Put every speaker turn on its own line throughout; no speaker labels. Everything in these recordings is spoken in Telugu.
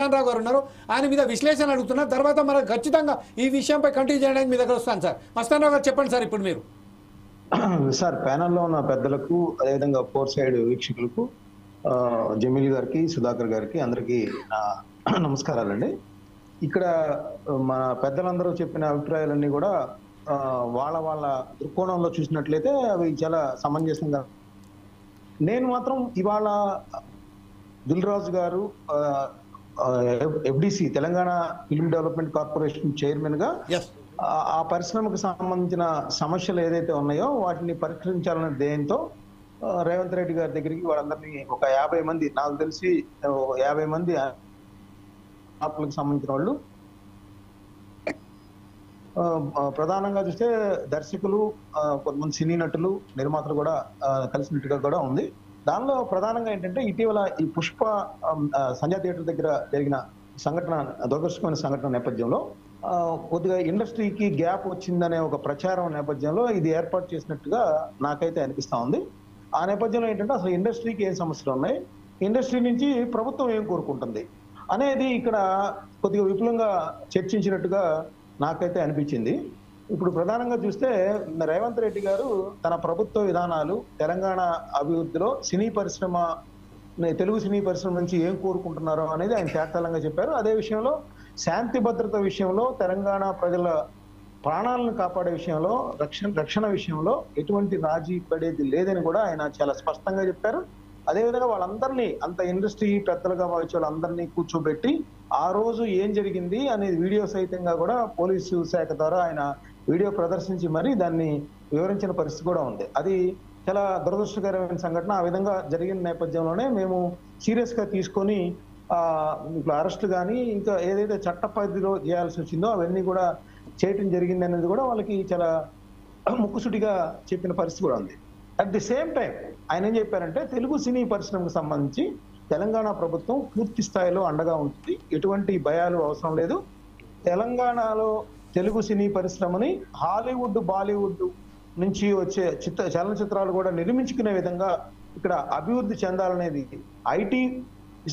రావు గారు ఉన్నారు, ఆయన మీద విశ్లేషణ అడుగుతున్నా. తర్వాత మరి ఖచ్చితంగా ఈ విషయంపై కంటిన్యూ చేయడానికి మీ దగ్గర వస్తాను సార్. మస్తాన్ రావు గారు చెప్పండి సార్. ఇప్పుడు మీరు
సార్ ప్యానెల్లో ఉన్న పెద్దలకు, అదేవిధంగా ఫోర్ సైడ్ వీక్షకులకు, జమీల్ గారికి, సుధాకర్ గారికి అందరికీ నమస్కారాలండి. ఇక్కడ మన పెద్దలందరూ చెప్పిన అభిప్రాయాలన్నీ కూడా వాళ్ళ వాళ్ళ దృక్కోణంలో చూసినట్లయితే అవి చాలా సమంజసంగా. నేను మాత్రం ఇవాళ దిల్ రాజు గారు FDC Telangana film development corporation chairman గా ఆ పరిశ్రమకు సంబంధించిన సమస్యలు ఏదైతే ఉన్నాయో వాటిని పరిష్కరించాలనే ధ్యేయంతో రేవంత్ రెడ్డి గారి దగ్గరికి వాళ్ళందరినీ ఒక 50 మంది, నాకు తెలిసి 50 మంది ఆత్మలకు సంబంధించిన వాళ్ళు, ప్రధానంగా చూస్తే దర్శకులు, కొంతమంది సినీ నటులు, నిర్మాతలు కూడా కలిసినట్టుగా కూడా ఉంది. దానిలో ప్రధానంగా ఏంటంటే ఇటీవల ఈ పుష్ప సంజయ్ థియేటర్ దగ్గర జరిగిన సంఘటన, దురదృష్టమైన సంఘటన నేపథ్యంలో కొద్దిగా ఇండస్ట్రీకి గ్యాప్ వచ్చిందనే ఒక ప్రచారం నేపథ్యంలో ఇది ఏర్పాటు చేసినట్టుగా నాకైతే అనిపిస్తా ఉంది. ఆ నేపథ్యంలో ఏంటంటే అసలు ఇండస్ట్రీకి ఏం సమస్యలు ఉన్నాయి, ఇండస్ట్రీ నుంచి ప్రభుత్వం ఏం కోరుకుంటుంది అనేది ఇక్కడ కొద్దిగా విపులంగా చర్చించినట్టుగా నాకైతే అనిపించింది. ఇప్పుడు ప్రధానంగా చూస్తే రేవంత్ రెడ్డి గారు తన ప్రభుత్వ విధానాలు, తెలంగాణ అభివృద్ధిలో సినీ పరిశ్రమ, తెలుగు సినీ పరిశ్రమ నుంచి ఏం కోరుకుంటున్నారో అనేది ఆయన తేటతెల్లంగా చెప్పారు. అదే విషయంలో శాంతి భద్రత విషయంలో, తెలంగాణ ప్రజల ప్రాణాలను కాపాడే విషయంలో, రక్షణ విషయంలో ఎటువంటి రాజీ పడేది లేదని కూడా ఆయన చాలా స్పష్టంగా చెప్పారు. అదేవిధంగా వాళ్ళందరినీ, అంత ఇండస్ట్రీ పెద్దలుగా భావించే వాళ్ళందరినీ కూర్చోబెట్టి ఆ రోజు ఏం జరిగింది అనేది వీడియో సహితంగా కూడా పోలీసు శాఖ ద్వారా ఆయన వీడియో ప్రదర్శించి మరి దాన్ని వివరించిన పరిస్థితి కూడా ఉంది. అది చాలా దురదృష్టకరమైన సంఘటన. ఆ విధంగా జరిగిన నేపథ్యంలోనే మేము సీరియస్ గా తీసుకొని ఇప్పుడు అరెస్టు కానీ ఇంకా ఏదైతే చట్ట పరిధిలో చేయాల్సి వచ్చిందో అవన్నీ కూడా చేయటం జరిగింది అనేది కూడా వాళ్ళకి చాలా ముక్కుసూటిగా చెప్పిన పరిస్థితి కూడా ఉంది. అట్ ది సేమ్ టైం ఆయన ఏం చెప్పారంటే తెలుగు సినీ పరిశ్రమకు సంబంధించి తెలంగాణ ప్రభుత్వం పూర్తి స్థాయిలో అండగా ఉంటుంది, ఎటువంటి భయాలు అవసరం లేదు. తెలంగాణలో తెలుగు సినీ పరిశ్రమని హాలీవుడ్, బాలీవుడ్ నుంచి వచ్చే చలనచిత్రాలు కూడా నిర్మించుకునే విధంగా ఇక్కడ అభివృద్ధి చెందాలనేది, ఐటీ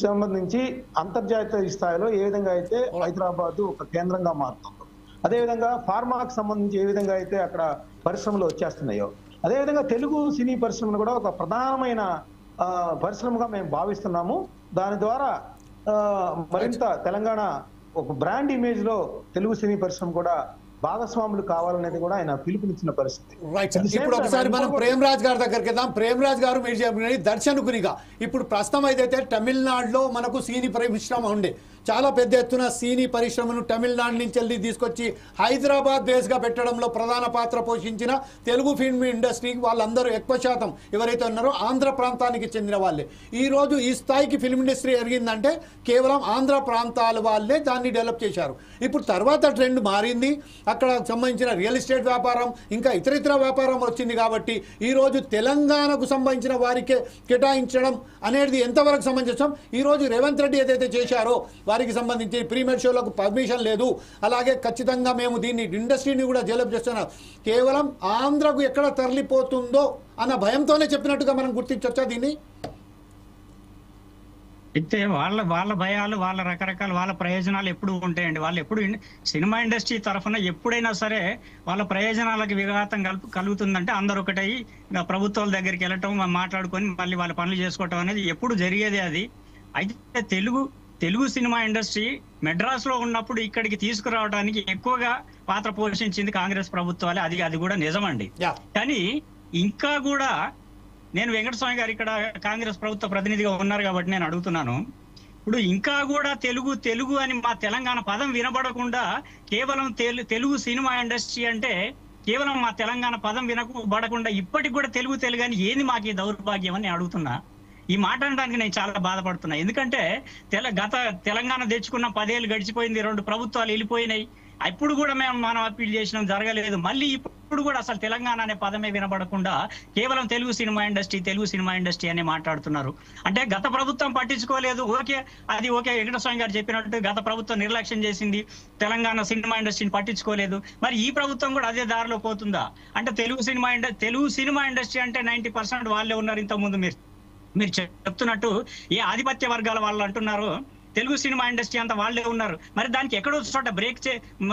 సంబంధించి అంతర్జాతీయ స్థాయిలో ఏ విధంగా అయితే హైదరాబాద్ ఒక కేంద్రంగా మారుతుందో, అదేవిధంగా ఫార్మాకు సంబంధించి ఏ విధంగా అయితే అక్కడ పరిశ్రమలు వచ్చేస్తున్నాయో, అదేవిధంగా తెలుగు సినీ పరిశ్రమను కూడా ఒక ప్రధానమైన పరిశ్రమగా మేము భావిస్తున్నాము. దాని ద్వారా మరింత తెలంగాణ ఒక బ్రాండ్ ఇమేజ్ లో తెలుగు సినీ పరిశ్రమ కూడా భాగస్వాములు కావాలనేది కూడా ఆయన పిలుపునిచ్చిన పరిస్థితి.
ఇప్పుడు ఒకసారి మనం ప్రేమరాజ్ గారి దగ్గరికి వెళ్దాం. ప్రేమరాజ్ గారు మీరు చెప్పిన దర్శకునిగా ఇప్పుడు ప్రస్తుతం అయితే తమిళనాడులో మనకు సినీ పరిశ్రమ ఉండే, చాలా పెద్ద ఎత్తున సినీ పరిశ్రమను తమిళనాడు నుంచి వెళ్ళి తీసుకొచ్చి హైదరాబాద్ బేస్గా పెట్టడంలో ప్రధాన పాత్ర పోషించిన తెలుగు ఫిల్మ్ ఇండస్ట్రీకి వాళ్ళందరూ ఎక్కువ శాతం ఎవరైతే ఉన్నారో ఆంధ్ర ప్రాంతానికి చెందిన వాళ్ళే. ఈరోజు ఈ స్థాయికి ఫిల్మ్ ఇండస్ట్రీ ఎరిగిందంటే కేవలం ఆంధ్ర ప్రాంతాల వాళ్ళే దాన్ని డెవలప్ చేశారు. ఇప్పుడు తర్వాత ట్రెండ్ మారింది, అక్కడ సంబంధించిన రియల్ ఎస్టేట్ వ్యాపారం ఇంకా ఇతరితర వ్యాపారం వచ్చింది. కాబట్టి ఈరోజు తెలంగాణకు సంబంధించిన వారికే కేటాయించడం అనేది ఎంతవరకు సమంజసం? ఈరోజు రేవంత్ రెడ్డి ఏదైతే చేశారో వారికి సంబంధించి ప్రీమియర్ షోలకు పర్మిషన్ లేదు, అలాగే ఖచ్చితంగా మేము దీన్ని ఇండస్ట్రీని కూడా డెవలప్ చేస్తున్నాం, కేవలం ఆంధ్రకు ఎక్కడ తరలిపోతుందో అన్న భయంతోనే చెప్పినట్టుగా మనం గుర్తించవచ్చా దీన్ని?
అయితే వాళ్ళ భయాలు, వాళ్ళ రకరకాల వాళ్ళ ప్రయోజనాలు ఎప్పుడు ఉంటాయండి. వాళ్ళు ఎప్పుడు సినిమా ఇండస్ట్రీ తరఫున ఎప్పుడైనా సరే వాళ్ళ ప్రయోజనాలకు విఘాతం కలుగుతుందంటే అందరు ఒకటై ప్రభుత్వాల దగ్గరికి వెళ్ళటం, మాట్లాడుకొని మళ్ళీ వాళ్ళ పనులు చేసుకోవటం అనేది ఎప్పుడు జరిగేదే అది. అయితే తెలుగు సినిమా ఇండస్ట్రీ మెడ్రాస్ లో ఉన్నప్పుడు ఇక్కడికి తీసుకురావడానికి ఎక్కువగా పాత్ర పోషించింది కాంగ్రెస్ ప్రభుత్వాలే, అది కూడా నిజమండి. కానీ ఇంకా కూడా నేను వెంకటస్వామి గారు ఇక్కడ కాంగ్రెస్ ప్రభుత్వ ప్రతినిధిగా ఉన్నారు కాబట్టి నేను అడుగుతున్నాను, ఇప్పుడు ఇంకా కూడా తెలుగు అని మా తెలంగాణ పదం వినబడకుండా కేవలం తెలుగు సినిమా ఇండస్ట్రీ అంటే కేవలం మా తెలంగాణ పదం వినబడకుండా ఇప్పటికి కూడా తెలుగు అని ఏంది మాకు ఈ దౌర్భాగ్యం అని అడుగుతున్నా. ఈ మాట అనడానికి నేను చాలా బాధపడుతున్నా. ఎందుకంటే తెలంగాణ తెచ్చుకున్న 10 ఏళ్ళు గడిచిపోయింది, 2 ప్రభుత్వాలు వెళ్ళిపోయినాయి, అప్పుడు కూడా మనం అప్పీల్ చేసినాం, జరగలేదు. మళ్ళీ ఇప్పుడు కూడా అసలు తెలంగాణ అనే పదమే వినబడకుండా కేవలం తెలుగు సినిమా ఇండస్ట్రీ అని మాట్లాడుతున్నారు. అంటే గత ప్రభుత్వం పట్టించుకోలేదు, ఓకే వెంకటస్వామి గారు చెప్పినట్టు గత ప్రభుత్వం నిర్లక్ష్యం చేసింది, తెలంగాణ సినిమా ఇండస్ట్రీని పట్టించుకోలేదు. మరి ఈ ప్రభుత్వం కూడా అదే దారిలో పోతుందా? అంటే తెలుగు సినిమా ఇండస్ట్రీ అంటే 90% వాళ్ళే ఉన్నారు. ఇంతకుముందు మీరు చెప్తున్నట్టు ఏ ఆధిపత్య వర్గాల వాళ్ళు అంటున్నారు తెలుగు సినిమా ఇండస్ట్రీ అంతా వాళ్ళే ఉన్నారు. మరి దానికి ఎక్కడో చోట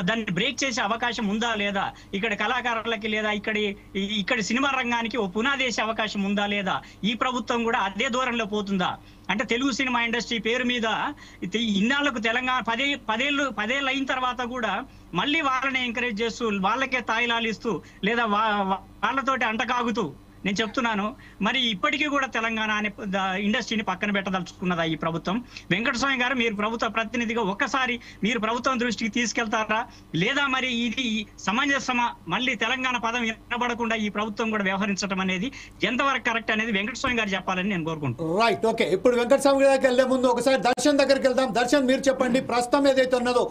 దాన్ని బ్రేక్ చేసే అవకాశం ఉందా లేదా? ఇక్కడ కళాకారులకి లేదా ఇక్కడ సినిమా రంగానికి ఓ పునాది వేసే అవకాశం ఉందా లేదా? ఈ ప్రభుత్వం కూడా అదే దూరంలో పోతుందా? అంటే తెలుగు సినిమా ఇండస్ట్రీ పేరు మీద ఇన్నాళ్లకు తెలంగాణ పదేళ్ళు అయిన తర్వాత కూడా మళ్ళీ వాళ్ళని ఎంకరేజ్ చేస్తూ వాళ్ళకే తాయిలాలు ఇస్తూ లేదా వాళ్ళతోటి అంటకాగుతూ నేను చెప్తున్నాను. మరి ఇప్పటికీ కూడా తెలంగాణ అనే ఇండస్ట్రీని పక్కన పెట్టదలుచుకున్నదా ఈ ప్రభుత్వం? వెంకటస్వామి గారు, మీరు ప్రభుత్వ ప్రతినిధిగా ఒక్కసారి మీరు ప్రభుత్వం దృష్టికి తీసుకెళ్తారా లేదా మరి ఇది సమంజసమా? మళ్ళీ తెలంగాణ పదం వినబడకుండా ఈ ప్రభుత్వం కూడా వ్యవహరించడం అనేది ఎంతవరకు కరెక్ట్ అనేది వెంకటస్వామి గారు చెప్పాలని నేను కోరుకుంటున్నాను.
Right, okay. ఇప్పుడు వెంకటస్వామి గారికి వెళ్లే ముందు ఒకసారి దర్శన్ దగ్గరికి వెళ్దాం. దర్శన్, మీరు చెప్పండి, ప్రస్తుతం ఏదైతే ఉన్నదో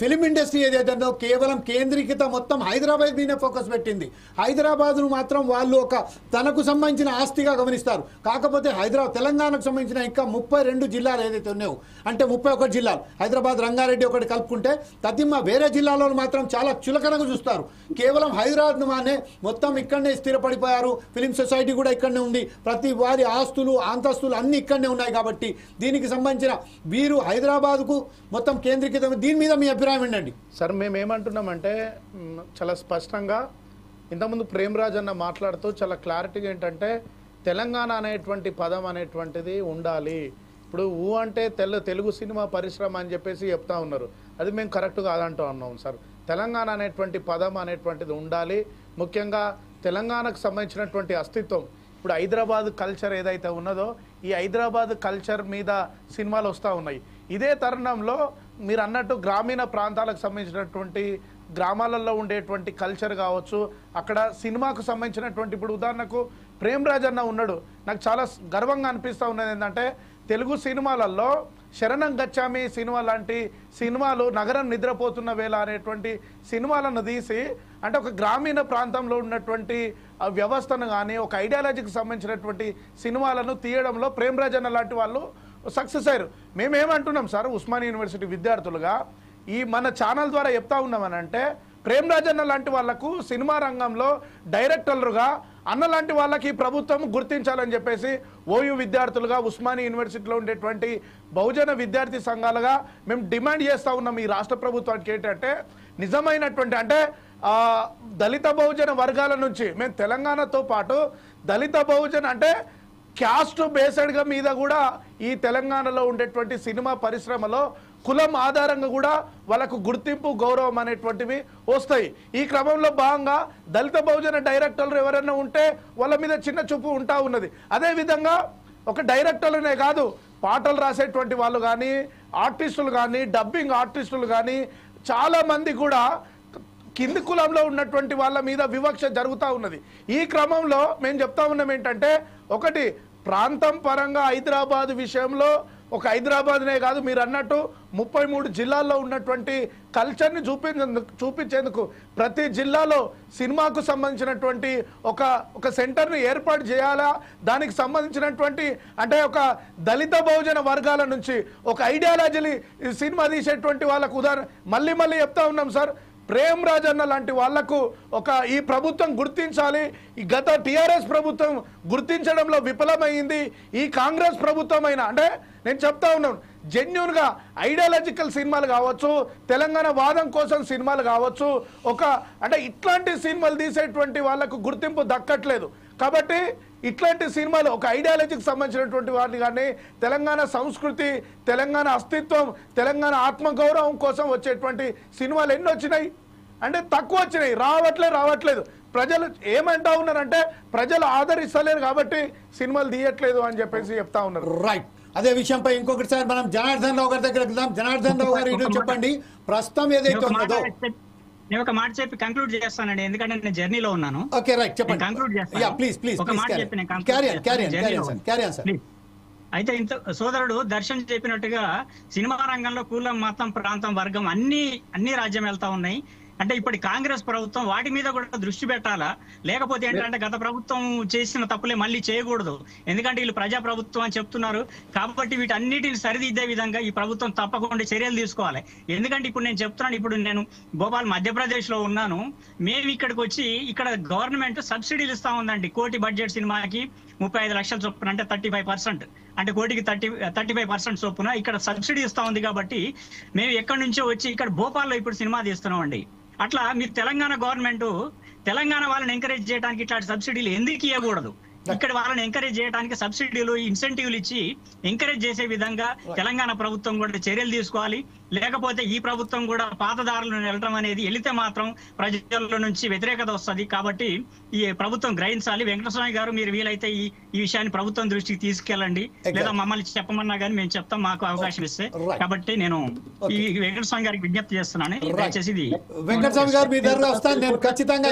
ఫిలిం ఇండస్ట్రీ ఏదైతే ఉందో కేవలం కేంద్రీకృత మొత్తం హైదరాబాద్ మీదే ఫోకస్ పెట్టింది. హైదరాబాద్ను మాత్రం వాళ్ళు ఒక తనకు సంబంధించిన ఆస్తిగా గమనిస్తారు. కాకపోతే తెలంగాణకు సంబంధించిన ఇంకా 32 జిల్లాలు ఏదైతే ఉన్నాయో, అంటే 31 జిల్లాలు, హైదరాబాద్, రంగారెడ్డి ఒకటి కలుపుకుంటే తదిమ్మ వేరే జిల్లాలో మాత్రం చాలా చులకనగా చూస్తారు. కేవలం హైదరాబాద్ మానే మొత్తం ఇక్కడనే స్థిరపడిపోయారు. ఫిలిం సొసైటీ కూడా ఇక్కడనే ఉంది. ప్రతి వారి ఆస్తులు అంతస్తులు అన్ని ఇక్కడనే ఉన్నాయి. కాబట్టి దీనికి సంబంధించిన వీరు హైదరాబాద్కు మొత్తం కేంద్రీకృతం. దీని మీద మీ అభిప్రాయం ఏంటండి?
సార్, మేము ఏమంటున్నామంటే చాలా స్పష్టంగా ఇంతకుముందు ప్రేమరాజ్ అన్న మాట్లాడుతూ చాలా క్లారిటీగా ఏంటంటే తెలంగాణ అనేటువంటి పదం అనేటువంటిది ఉండాలి. ఇప్పుడు అంటే తెలుగు సినిమా పరిశ్రమ అని చెప్పేసి చెప్తా ఉన్నారు. అది మేము కరెక్ట్ కాదంటూ అన్నాం సార్. తెలంగాణ అనేటువంటి పదం అనేటువంటిది ఉండాలి. ముఖ్యంగా తెలంగాణకు సంబంధించినటువంటి అస్తిత్వం, ఇప్పుడు హైదరాబాద్ కల్చర్ ఏదైతే ఉన్నదో ఈ హైదరాబాద్ కల్చర్ మీద సినిమాలు వస్తూ ఉన్నాయి. ఇదే తరుణంలో మీరు అన్నట్టు గ్రామీణ ప్రాంతాలకు సంబంధించినటువంటి గ్రామాలలో ఉండేటువంటి కల్చర్ కావచ్చు, అక్కడ సినిమాకు సంబంధించినటువంటి, ఇప్పుడు ఉదాహరణకు ప్రేమరాజ్ అన్న ఉన్నాడు, నాకు చాలా గర్వంగా అనిపిస్తూ ఉన్నది ఏంటంటే తెలుగు సినిమాలలో శరణం గచ్చామి సినిమా లాంటి సినిమాలు, నగరం నిద్రపోతున్న వేళ అనేటువంటి సినిమాలను తీసి అంటే ఒక గ్రామీణ ప్రాంతంలో ఉన్నటువంటి వ్యవస్థను కానీ ఒక ఐడియాలజీకి సంబంధించినటువంటి సినిమాలను తీయడంలో ప్రేమరాజ్ అన్న లాంటి వాళ్ళు సక్సెస్ అయ్యారు. మేమేమంటున్నాం సార్, ఉస్మానియా యూనివర్సిటీ విద్యార్థులుగా ఈ మన ఛానల్ ద్వారా చెప్తా ఉన్నామని అంటే ప్రేమరాజ్ అన్న లాంటి వాళ్లకు సినిమా రంగంలో డైరెక్టర్లుగా అన్న లాంటి వాళ్ళకి ప్రభుత్వం గుర్తించాలని చెప్పేసి ఓయూ విద్యార్థులుగా ఉస్మానియా యూనివర్సిటీలో ఉండేటువంటి బహుజన విద్యార్థి సంఘాలుగా మేము డిమాండ్ చేస్తూ ఉన్నాం ఈ రాష్ట్ర ప్రభుత్వానికి. ఏంటంటే నిజమైనటువంటి అంటే దళిత బహుజన వర్గాల నుంచి మేము తెలంగాణతో పాటు దళిత బహుజన అంటే క్యాస్ట్ బేస్డ్గా మీద కూడా ఈ తెలంగాణలో ఉండేటువంటి సినిమా పరిశ్రమలో కులం ఆధారంగా కూడా వాళ్ళకు గుర్తింపు, గౌరవం అనేటువంటివి వస్తాయి. ఈ క్రమంలో భాగంగా దళిత బహుజన డైరెక్టర్లు ఎవరైనా ఉంటే వాళ్ళ మీద చిన్న చూపు ఉంటా ఉన్నది. అదేవిధంగా ఒక డైరెక్టర్లనే కాదు, పాటలు రాసేటువంటి వాళ్ళు కానీ, ఆర్టిస్టులు కానీ, డబ్బింగ్ ఆర్టిస్టులు కానీ చాలామంది కూడా కింది కులంలో ఉన్నటువంటి వాళ్ళ మీద వివక్ష జరుగుతూ ఉన్నది. ఈ క్రమంలో మేము చెప్తా ఉన్నాం ఏంటంటే ఒకటి, ప్రాంతం పరంగా హైదరాబాద్ విషయంలో ఒక హైదరాబాద్నే కాదు, మీరు అన్నట్టు 33 జిల్లాల్లో ఉన్నటువంటి కల్చర్ని చూపించేందుకు ప్రతి జిల్లాలో సినిమాకు సంబంధించినటువంటి ఒక సెంటర్ని ఏర్పాటు చేయాలా. దానికి సంబంధించినటువంటి అంటే ఒక దళిత బహుజన వర్గాల నుంచి ఒక ఐడియాలజీని సినిమా తీసేటువంటి వాళ్ళకు ఉదాహరణ మళ్ళీ చెప్తా ఉన్నాం సార్. ప్రేమరాజ్ అన్న లాంటి వాళ్లకు ఈ ప్రభుత్వం గుర్తించాలి. ఈ గత టిఆర్ఎస్ ప్రభుత్వం గుర్తించడంలో విఫలమైంది. ఈ కాంగ్రెస్ ప్రభుత్వం అయినా అంటే నేను చెప్తా ఉన్నాను, జెన్యూన్గా ఐడియాలజికల్ సినిమాలు కావచ్చు, తెలంగాణ వాదం కోసం సినిమాలు కావచ్చు, అంటే ఇట్లాంటి సినిమాలు తీసేటువంటి వాళ్లకు గుర్తింపు దక్కట్లేదు. కాబట్టి ఇట్లాంటి సినిమాలు ఒక ఐడియాలజీకి సంబంధించినటువంటి వాటిని కానీ తెలంగాణ సంస్కృతి, తెలంగాణ అస్తిత్వం, తెలంగాణ ఆత్మగౌరవం కోసం వచ్చేటువంటి సినిమాలు ఎన్ని వచ్చినాయి అంటే తక్కువ వచ్చినాయి, రావట్లేదు. ప్రజలు ఏమంటా ఉన్నారంటే ప్రజలు ఆదరిస్తలేరు కాబట్టి సినిమాలు తీయట్లేదు అని చెప్పేసి చెప్తా ఉన్నారు.
రైట్, అదే విషయంపై ఇంకొకటిసారి మనం జనార్దన్ రావు గారి దగ్గర వెళ్దాం. జనార్దన్ రావు గారు ఇది చెప్పండి, ప్రస్తుతం ఏదైతే ఉన్నదో.
నేను ఒక మాట చెప్పి కంక్లూడ్ చేస్తానండి, ఎందుకంటే నేను జర్నీలో ఉన్నాను.
ఓకే, రైట్, చెప్పండి.
కంక్లూడ్
చేస్తాను. ఒక మాట చెప్పి నేను కంక్లూడ్.
అయితే సోదరుడు దర్శన్ చెప్పినట్టుగా సినిమా రంగంలో కులం, మతం, ప్రాంతం, వర్గం అన్ని రాజ్యం వెళ్తా ఉన్నాయి. అంటే ఇప్పటి కాంగ్రెస్ ప్రభుత్వం వాటి మీద కూడా దృష్టి పెట్టాలా, లేకపోతే ఏంటంటే గత ప్రభుత్వం చేసిన తప్పులే మళ్ళీ చేయకూడదు, ఎందుకంటే వీళ్ళు ప్రజా ప్రభుత్వం అని చెప్తున్నారు కాబట్టి వీటన్నిటిని సరిదిద్దే విధంగా ఈ ప్రభుత్వం తప్పకుండా చర్యలు తీసుకోవాలి. ఎందుకంటే ఇప్పుడు నేను చెప్తున్నాను, ఇప్పుడు నేను భోపాల్ మధ్యప్రదేశ్ లో ఉన్నాను, మేము ఇక్కడికి వచ్చి ఇక్కడ గవర్నమెంట్ సబ్సిడీలు ఇస్తా ఉందండి. కోటి బడ్జెట్ సినిమాకి 35 లక్షల చొప్పున, అంటే 35%, అంటే కోటికి 35% చొప్పున ఇక్కడ సబ్సిడీ ఇస్తా ఉంది. కాబట్టి మేము ఎక్కడి నుంచో వచ్చి ఇక్కడ భోపాల్లో ఇప్పుడు సినిమా తీస్తున్నాం అండి. అట్లా మీరు తెలంగాణ గవర్నమెంట్ తెలంగాణ వాళ్ళని ఎంకరేజ్ చేయడానికి ఇట్లాంటి సబ్సిడీలు ఎందుకు ఇవ్వకూడదు? ఇక్కడ వాళ్ళని ఎంకరేజ్ చేయడానికి సబ్సిడీలు, ఇన్సెంటివ్లు ఇచ్చి ఎంకరేజ్ చేసే విధంగా తెలంగాణ ప్రభుత్వం కూడా చర్యలు తీసుకోవాలి. లేకపోతే ఈ ప్రభుత్వం కూడా పాతదారులను వెళ్ళడం అనేది వెళితే మాత్రం ప్రజల నుంచి వ్యతిరేకత వస్తుంది. కాబట్టి ఈ ప్రభుత్వం గ్రహించాలి. వెంకటస్వామి గారు, మీరు వీలైతే ఈ విషయాన్ని ప్రభుత్వం దృష్టికి తీసుకెళ్ళండి, లేదా మమ్మల్ని చెప్పమన్నా కానీ మేము చెప్తాం, మాకు అవకాశం ఇస్తే. కాబట్టి నేను ఈ వెంకటస్వామి గారికి విజ్ఞప్తి చేస్తున్నాను, దయచేసి
వెంకటస్వామి గారు మీ దగ్గర వస్తాను నేను ఖచ్చితంగా.